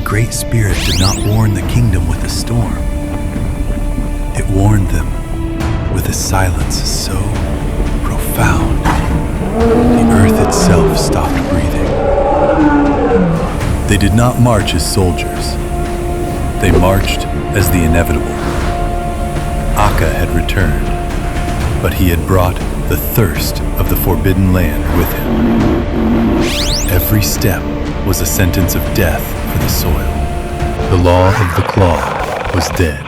Great Spirit did not warn the kingdom with a storm. It warned them with a silence so profound, the earth itself stopped breathing. They did not march as soldiers. They marched as the inevitable. Aafa had returned, but he had brought the thirst of the forbidden land with him. Every step was a sentence of death for the soil. The law of the claw was dead.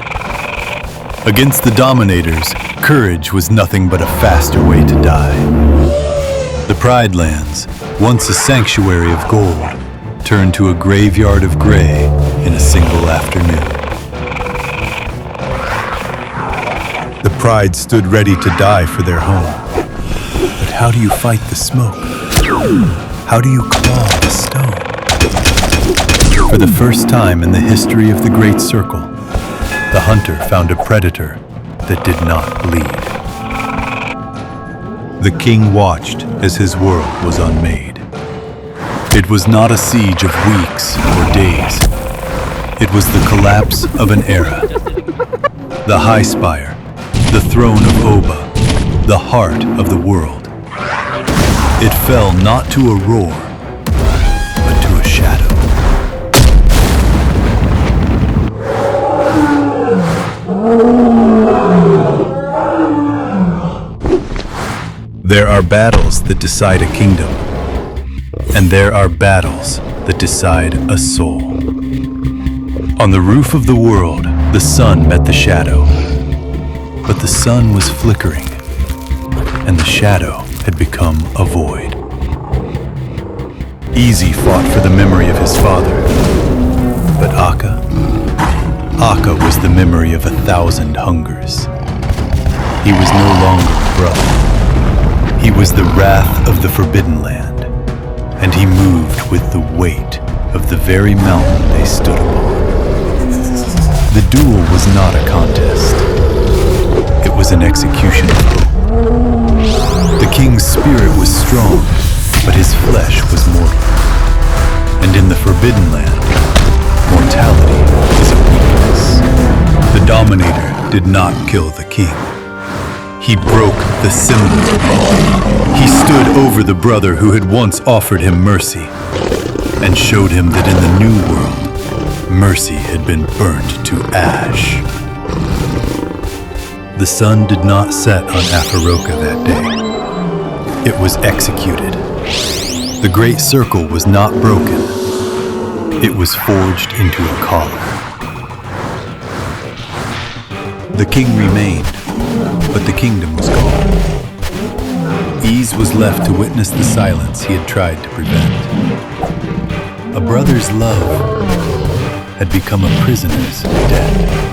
Against the Dominators, courage was nothing but a faster way to die. The Pride Lands, once a sanctuary of gold, turned to a graveyard of gray in a single afternoon. The Pride stood ready to die for their home. But how do you fight the smoke? How do you claw the stone? For the first time in the history of the Great Circle, the hunter found a predator that did not bleed. The king watched as his world was unmade. It was not a siege of weeks or days. It was the collapse of an era. The High Spire, the throne of Oba, the heart of the world. It fell not to a roar, but to a shadow. There are battles that decide a kingdom, and there are battles that decide a soul. On the roof of the world, the sun met the shadow, but the sun was flickering, and the shadow had become a void. Easy fought for the memory of his father, but Aafa was the memory of 1,000 hungers. He was no longer a brother. He was the wrath of the Forbidden Land, and he moved with the weight of the very mountain they stood upon. The duel was not a contest. It was an execution of hope. The king's spirit was strong, but his flesh was mortal. And in the Forbidden Land, mortality is a weakness. The Dominator did not kill the king. He broke the symbol. He stood over the brother who had once offered him mercy, and showed him that in the new world, mercy had been burnt to ash. The sun did not set on Aafa-Rokka that day. It was executed. The Great Circle was not broken. It was forged into a collar. The king remained, but the kingdom was gone. Ease was left to witness the silence he had tried to prevent. A brother's love had become a prisoner's death.